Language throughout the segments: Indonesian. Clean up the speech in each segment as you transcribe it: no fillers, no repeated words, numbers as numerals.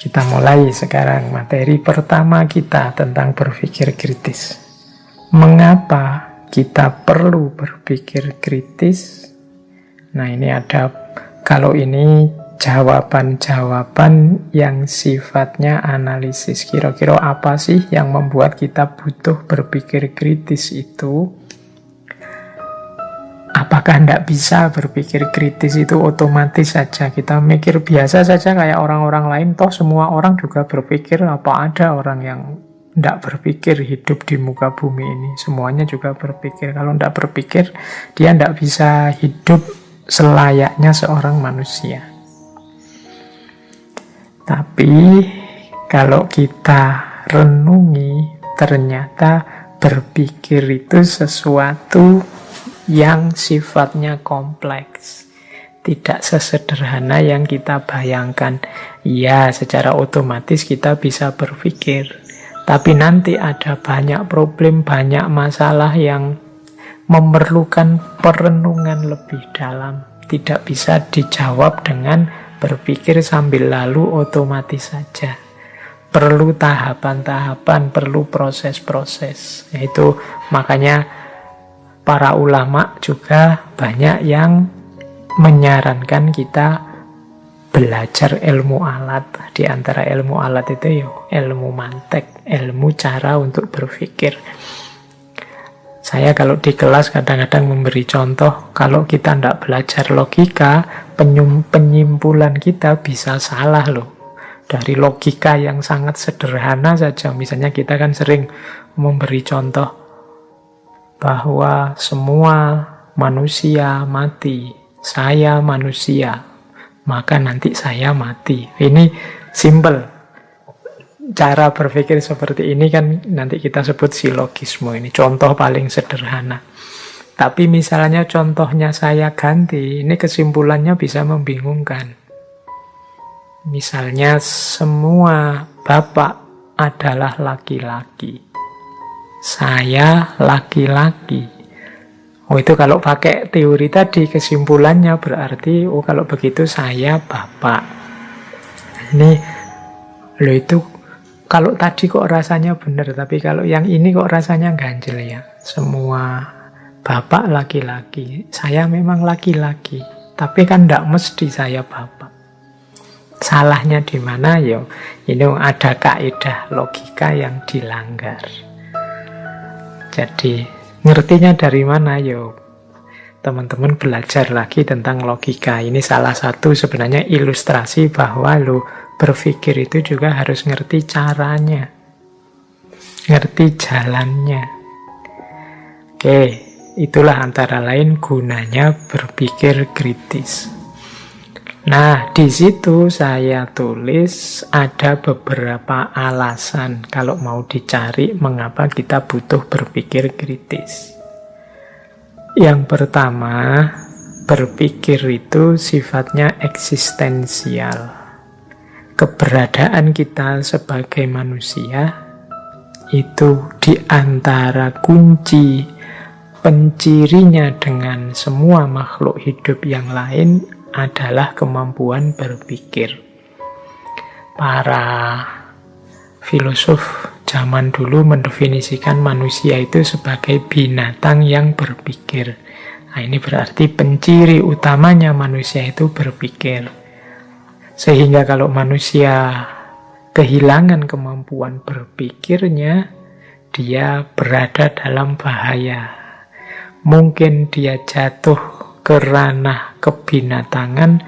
Kita mulai sekarang materi pertama kita tentang berpikir kritis. Mengapa kita perlu berpikir kritis? Nah, ini ada, kalau ini jawaban-jawaban yang sifatnya analisis. Kira-kira apa sih yang membuat kita butuh berpikir kritis itu? Apakah tidak bisa berpikir kritis itu otomatis saja? Kita mikir biasa saja kayak orang-orang lain. Toh semua orang juga berpikir. Apa ada orang yang tidak berpikir hidup di muka bumi ini? Semuanya juga berpikir. Kalau tidak berpikir, dia tidak bisa hidup selayaknya seorang manusia. Tapi kalau kita renungi, ternyata berpikir itu sesuatu yang sifatnya kompleks. Tidak sesederhana yang kita bayangkan. Ya, secara otomatis kita bisa berpikir. Tapi nanti ada banyak problem, banyak masalah yang memerlukan perenungan lebih dalam. Tidak bisa dijawab dengan berpikir sambil lalu otomatis saja. Perlu tahapan-tahapan, perlu proses-proses. Itu makanya para ulama juga banyak yang menyarankan kita belajar ilmu alat. Di antara ilmu alat itu ilmu mantek, ilmu cara untuk berpikir. Saya kalau di kelas kadang-kadang memberi contoh, kalau kita tidak belajar logika, penyimpulan kita bisa salah loh. Dari logika yang sangat sederhana saja, misalnya kita kan sering memberi contoh bahwa semua manusia mati, saya manusia, maka nanti saya mati. Ini simple. Cara berpikir seperti ini kan nanti kita sebut silogisme. Ini contoh paling sederhana. Tapi misalnya contohnya saya ganti, ini kesimpulannya bisa membingungkan. Misalnya semua bapak adalah laki-laki. Saya laki-laki. Itu kalau pakai teori tadi kesimpulannya berarti kalau begitu saya bapak. Ini loh, itu kalau tadi kok rasanya benar, tapi kalau yang ini kok rasanya ganjel ya. Semua bapak laki-laki. Saya memang laki-laki, tapi kan tidak mesti saya bapak. Salahnya di mana ya? Ini ada kaidah logika yang dilanggar. Jadi, ngertinya dari mana yo? Teman-teman belajar lagi tentang logika. Ini salah satu sebenarnya ilustrasi bahwa berpikir itu juga harus ngerti caranya. Ngerti jalannya. Oke, itulah antara lain gunanya berpikir kritis. Nah, di situ saya tulis ada beberapa alasan kalau mau dicari mengapa kita butuh berpikir kritis. Yang pertama, berpikir itu sifatnya eksistensial. Keberadaan kita sebagai manusia itu di antara kunci pencirinya dengan semua makhluk hidup yang lain adalah kemampuan berpikir. Para filosof zaman dulu mendefinisikan manusia itu sebagai binatang yang berpikir. Nah, ini berarti penciri utamanya manusia itu berpikir. Sehingga kalau manusia kehilangan kemampuan berpikirnya, dia berada dalam bahaya. Mungkin dia jatuh ke ranah kebinatangan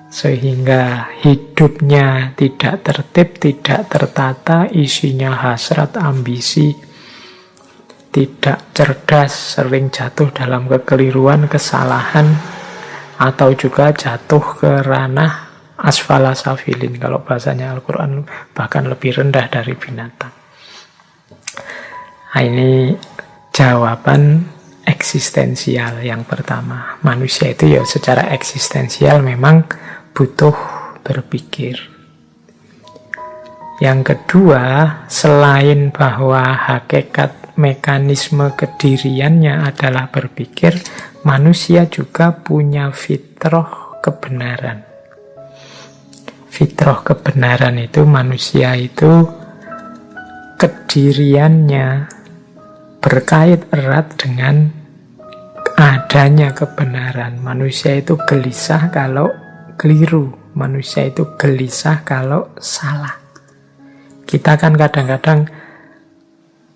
sehingga hidupnya tidak tertib, tidak tertata, isinya hasrat, ambisi, tidak cerdas, sering jatuh dalam kekeliruan, kesalahan, atau juga jatuh ke ranah asfala safilin, kalau bahasanya Al-Quran bahkan lebih rendah dari binatang. Nah, ini jawaban eksistensial yang pertama. Manusia itu ya secara eksistensial memang butuh berpikir. Yang kedua, selain bahwa hakikat mekanisme kediriannya adalah berpikir, manusia juga punya fitrah kebenaran. fitrah kebenaran itu, manusia itu kediriannya berkait erat dengan adanya kebenaran. Manusia itu gelisah kalau keliru, manusia itu gelisah kalau salah. Kita kan kadang-kadang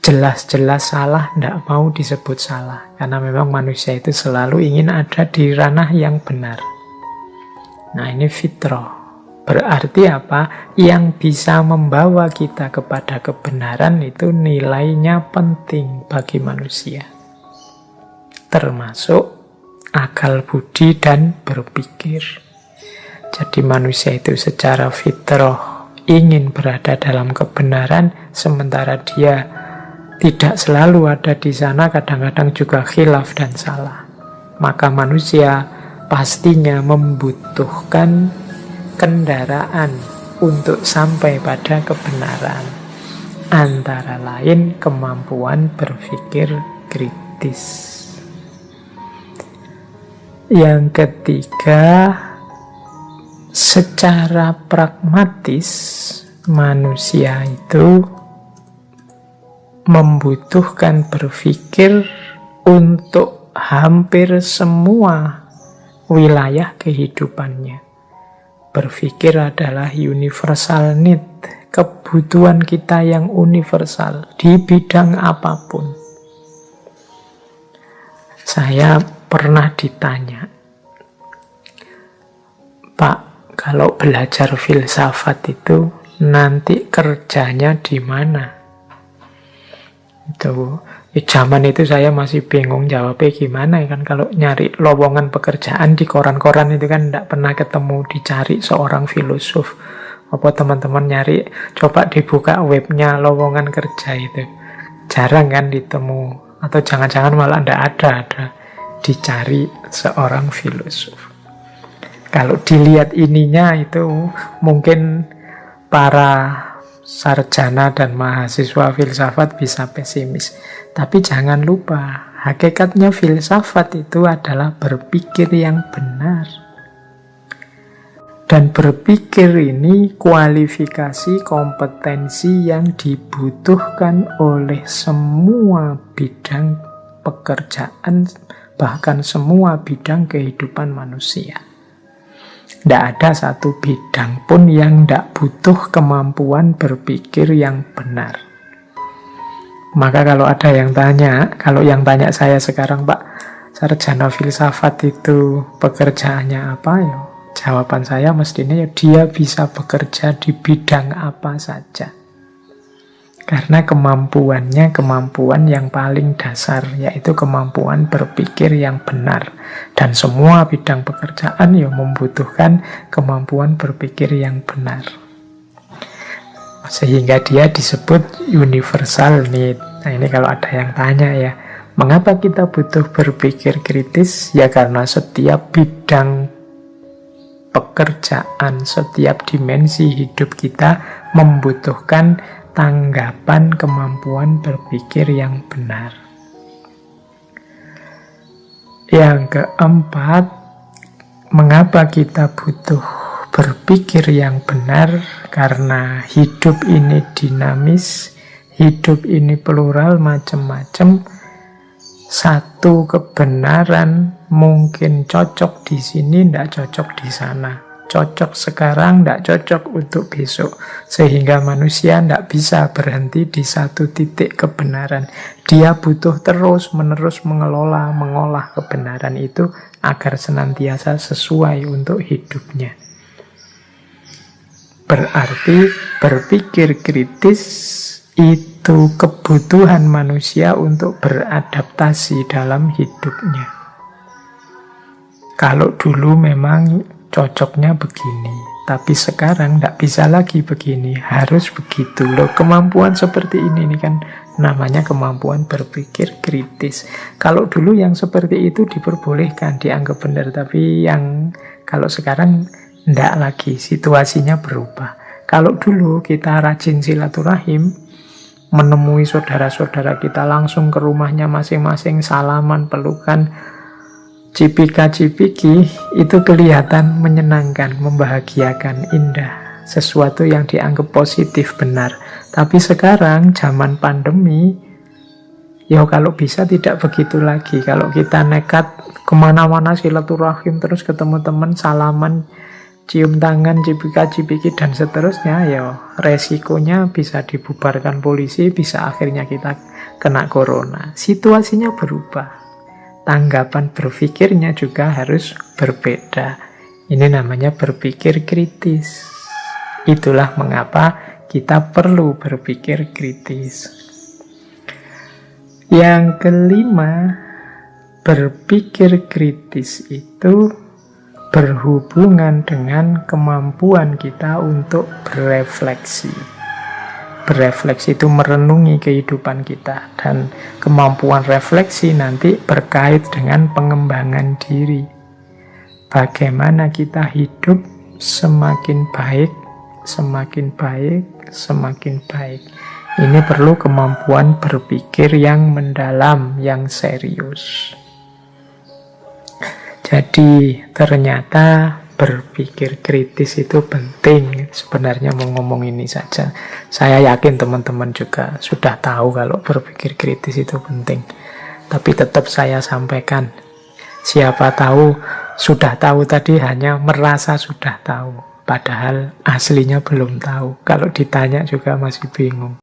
jelas-jelas salah, tidak mau disebut salah. Karena memang manusia itu selalu ingin ada di ranah yang benar. Nah, ini fitrah. Berarti apa? Yang bisa membawa kita kepada kebenaran itu nilainya penting bagi manusia. Termasuk akal budi dan berpikir. Jadi manusia itu secara fitrah ingin berada dalam kebenaran, sementara dia tidak selalu ada di sana, kadang-kadang juga khilaf dan salah. Maka manusia pastinya membutuhkan kendaraan untuk sampai pada kebenaran. Antara lain kemampuan berpikir kritis. Yang ketiga, secara pragmatis manusia itu membutuhkan berpikir untuk hampir semua wilayah kehidupannya. Berpikir adalah universal need, kebutuhan kita yang universal di bidang apapun. Saya pernah ditanya, Pak, kalau belajar filsafat itu nanti kerjanya di mana? Itu zaman itu saya masih bingung jawabnya gimana kan, kalau nyari lowongan pekerjaan di koran-koran itu kan tidak pernah ketemu dicari seorang filosof. Apa teman-teman nyari, coba dibuka webnya lowongan kerja itu, jarang kan ditemu, atau jangan-jangan malah tidak ada dicari seorang filosof. Kalau dilihat ininya itu mungkin para sarjana dan mahasiswa filsafat bisa pesimis. Tapi jangan lupa, hakikatnya filsafat itu adalah berpikir yang benar. Dan berpikir ini kualifikasi kompetensi yang dibutuhkan oleh semua bidang pekerjaan, bahkan semua bidang kehidupan manusia. Tidak ada satu bidang pun yang tidak butuh kemampuan berpikir yang benar. Maka kalau ada yang tanya, kalau yang tanya saya sekarang, Pak, sarjana filsafat itu pekerjaannya apa ya? Jawaban saya mestinya ya dia bisa bekerja di bidang apa saja. Karena kemampuannya kemampuan yang paling dasar, yaitu kemampuan berpikir yang benar. Dan semua bidang pekerjaan ya membutuhkan kemampuan berpikir yang benar. Sehingga dia disebut universal need. Nah, ini kalau ada yang tanya ya, mengapa kita butuh berpikir kritis? Ya karena setiap bidang pekerjaan, setiap dimensi hidup kita membutuhkan tanggapan kemampuan berpikir yang benar. Yang keempat, mengapa kita butuh berpikir yang benar? Karena hidup ini dinamis, hidup ini plural, macam-macam. Satu kebenaran mungkin cocok di sini, tidak cocok di sana. Cocok sekarang, tidak cocok untuk besok. Sehingga manusia tidak bisa berhenti di satu titik kebenaran. Dia butuh terus-menerus mengolah kebenaran itu agar senantiasa sesuai untuk hidupnya. Berarti berpikir kritis itu kebutuhan manusia untuk beradaptasi dalam hidupnya. Kalau dulu memang cocoknya begini, tapi sekarang tidak bisa lagi begini, harus begitu loh. Kemampuan seperti ini kan namanya kemampuan berpikir kritis. Kalau dulu yang seperti itu diperbolehkan, dianggap benar, tapi yang kalau sekarang tidak lagi, situasinya berubah. Kalau dulu kita rajin silaturahim, menemui saudara-saudara kita langsung ke rumahnya masing-masing, salaman, pelukan, cipika-cipiki, itu kelihatan menyenangkan, membahagiakan, indah. sesuatu yang dianggap positif benar. Tapi sekarang zaman pandemi, ya kalau bisa tidak begitu lagi. Kalau kita nekat kemana-mana silaturahim terus ketemu teman, salaman, cium tangan, cipika-cipiki dan seterusnya, ya resikonya bisa dibubarkan polisi, bisa akhirnya kita kena corona. Situasinya berubah. Tanggapan berpikirnya juga harus berbeda. Ini namanya berpikir kritis. Itulah mengapa kita perlu berpikir kritis. Yang kelima, berpikir kritis itu berhubungan dengan kemampuan kita untuk berefleksi. Berefleksi itu merenungi kehidupan kita, dan kemampuan refleksi nanti berkait dengan pengembangan diri. Bagaimana kita hidup semakin baik, semakin baik, semakin baik. Ini perlu kemampuan berpikir yang mendalam, yang serius. Jadi ternyata berpikir kritis itu penting. Sebenarnya mau ngomong ini saja. Saya yakin teman-teman juga sudah tahu kalau berpikir kritis itu penting. Tapi tetap saya sampaikan. Siapa tahu sudah tahu tadi hanya merasa sudah tahu. Padahal aslinya belum tahu. Kalau ditanya juga masih bingung.